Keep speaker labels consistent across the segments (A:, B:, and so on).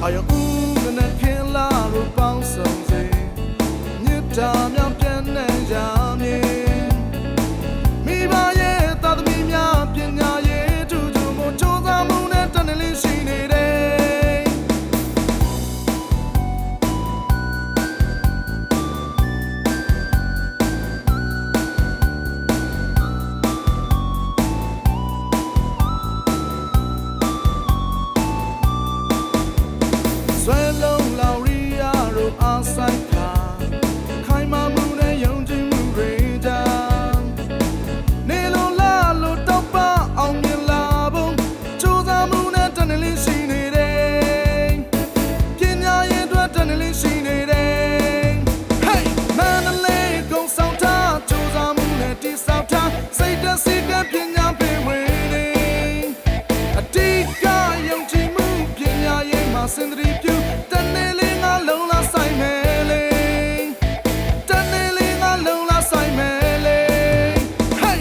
A: အာယုံဦးနဲ့ခင်လာတို့ပေါင်းစုံစေမြစ်တာများပြန်နိုင်ကြမည်မိဘရဲ့သာသမီများပညာရေးထူးထူးမို့ကြိုးစားမှုနဲ့တန်တယ်လေးရှိနေတယ်ဆွဲလုံးလောင်ရီယာတို့အားဆိုင်ခါခိုင်မာမှုနဲ့ယုံကြည်မှုတွေကြောင့်နေလုံးလာလို့တော့ပါအောင်မြင်လာဖို့ကြိုးစားမှုနဲ့တန်တယ်လေးရှိနေတယ်ပညာရေးအတွက်တန်တယ်လေးရှိနေတယ် Hey မန္တလေးကုန်းဆောင်ထားကြိုးစားမှုနဲ့တည်ဆောက်ထားစိတ်တစိတ်ကပညာပေးဝင်နေအတိတ်ကယုံကြည်မှုပညာရေးမှာစင်တရီပြုတန်တယ်လေးငါလုံးလာဆိုင်မယ်လေတန်တယ်လေးငါလုံးလာဆိုင်မယ်လေ Hey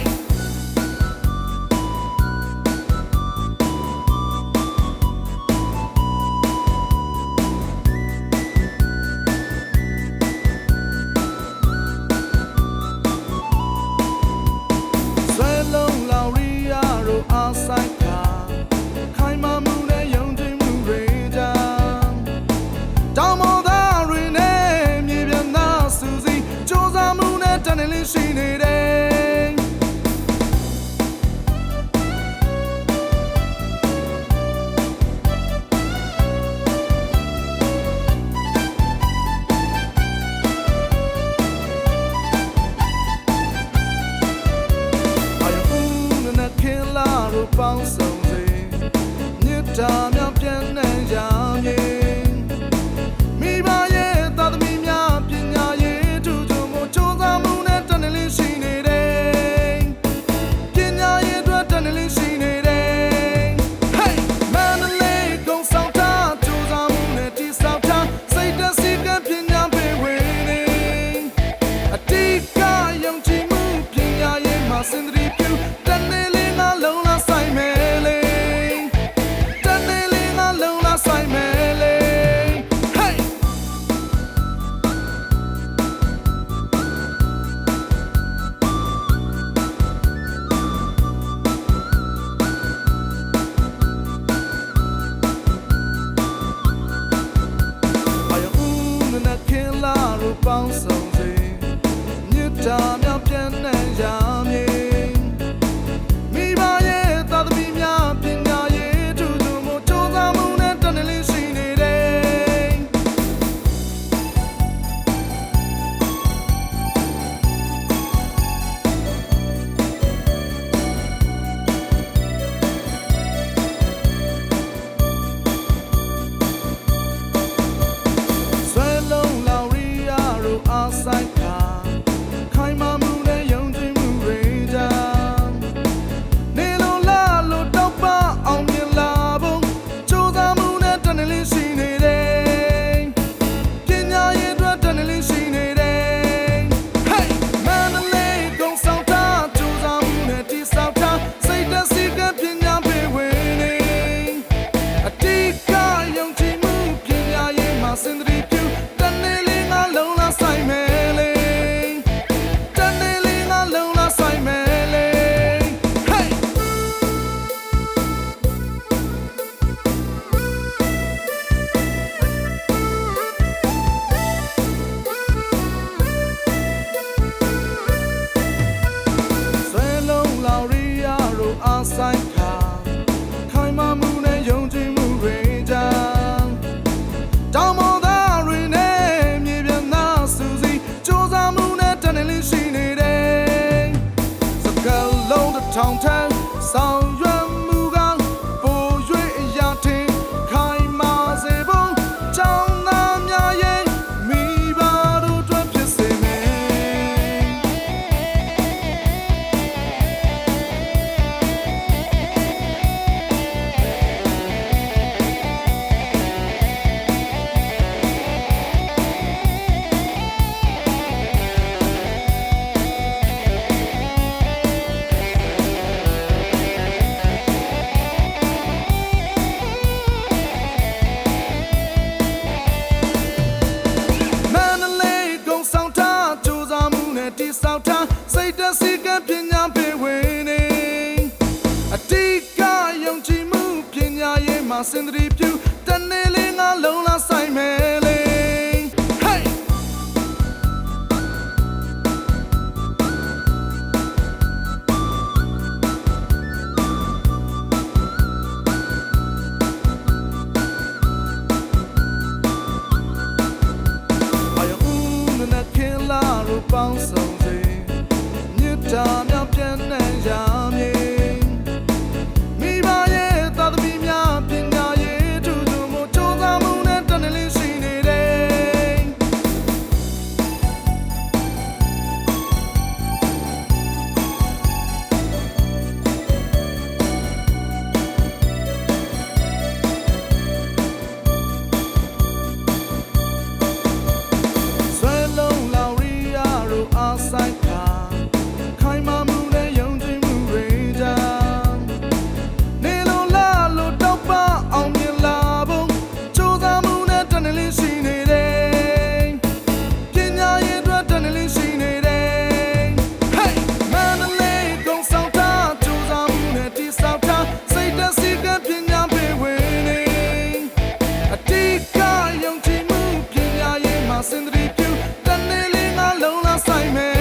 A: ဆွဲလုံးလောင်ရီယာတို့အားဆိုင်ခါခိုင်မာမှုနဲ့ယုံကြည်မှုတွေကြောင့်တောင်ပေါ်သားတွေနဲ့မြေပြင်သားစူးစီးကြိုးစားမှုနဲ့တန်တယ်လေးရှိနေတယ်အာယုံဦးနဲ့ခင်လာတို့ပေါင်းစုံစေမြစ်တာများပြန်နိုင်ကြမည်မိဘရဲ့သာသမီများပညာရေးထူးထူးမို့ကြိုးစားမှုနဲ့တန်တယ်လေးရှိနေ တ်သက်စီကံပညာပေးဝင်နေအတိကယုံကြည်မှုပညာရေးမှာစင်တရီပြုတနေ့လေးငါလုံးလာဆိုင်မယ်လေပေါင်းစုံစေမြစ်တာများပြန်နိုင်ရမည်မိဘရဲ့သာသမီများပညာရေးထူးထူးမို့ကြိုးစားမှုနဲ့တနေ့လေးရှိနေတယ်ဆိုင်ခါခိုင်မာမှုနဲ့ယုံကြည်မှုတွေကြောင့်နေလုံးလာလို့တောက်ပအောင်မြင်လာဖို့ကြိုးစားမှုနဲ့တနေ့လေးရှိနေတယ်ပညာရေးအတွက်တနေ့လေးရှိနေတယ်ဟေးမန္တလေးကုန်းဆောင်တာကြိုးစားမှုနဲ့တိဆောက်တာစိတ်သက်စီကံပညာပေးဝင်နေအတိကယုံကြည်မှုပညာရေးမှာစင်တရီပြုတနေ့လေးငါလုံးလာဆိုင်မယ်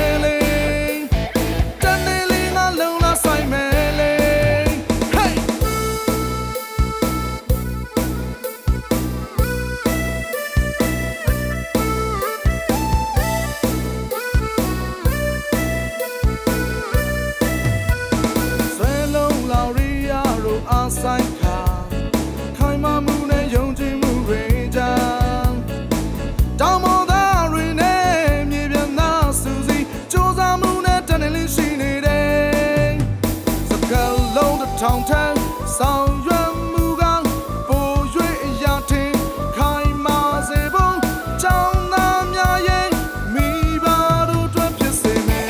A: ဆိုင်ခါခိုင်မာမှုနဲ့ယုံကြည်မှုတွေကြောင့်တောင်ပေါ်သားတွေနဲ့မြေပြင်သားစူးစီးကြိုးစားမှုနဲ့တနေ့လေးရှိနေတယ်စကားလုံးတစ်ထောင်ထမ်းဆောင်ရွက်မှုကပို၍အရာထင်ခိုင်မာစေဖို့ကြောင်းသားများရဲ့မိဘတို့အတွက်ဖြစ်စေမယ်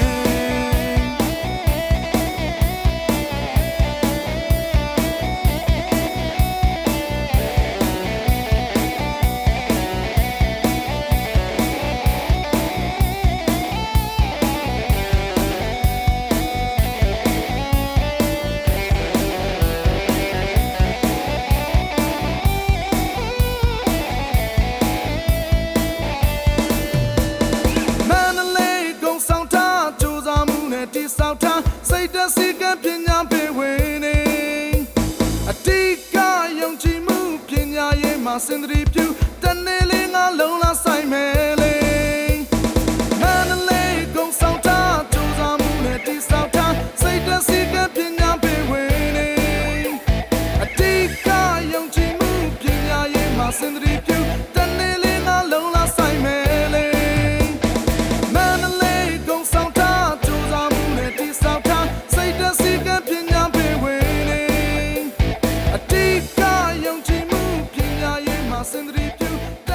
A: တိဆောက်တာစိတ်သက်စီကံပညာပေးဝင်နေအတိကယုံကြည်မှုပညာရေးမှာစင်တရီပြုတနေ့လေးငါလုံးလာဆိုင်မယ်လေမန္တလေးကုန်းဆောင်တာကြိုးစားမှုနဲ့တိဆောက်တာစိတ်သက်စီကံပညာပေးဝင်နေအတိကယုံကြည်မှုပညာရေးမှာစင်တရီပြုတနေ့လေးငါလုံးလာဆိုင်မယ်လေမန္တလေးကုန်းဆောင်တာစိတ်သက်စီကံပညာပေးဝင်နေအတိကယုံကြည်မှုပညာရေးမှာစင်တရီပြု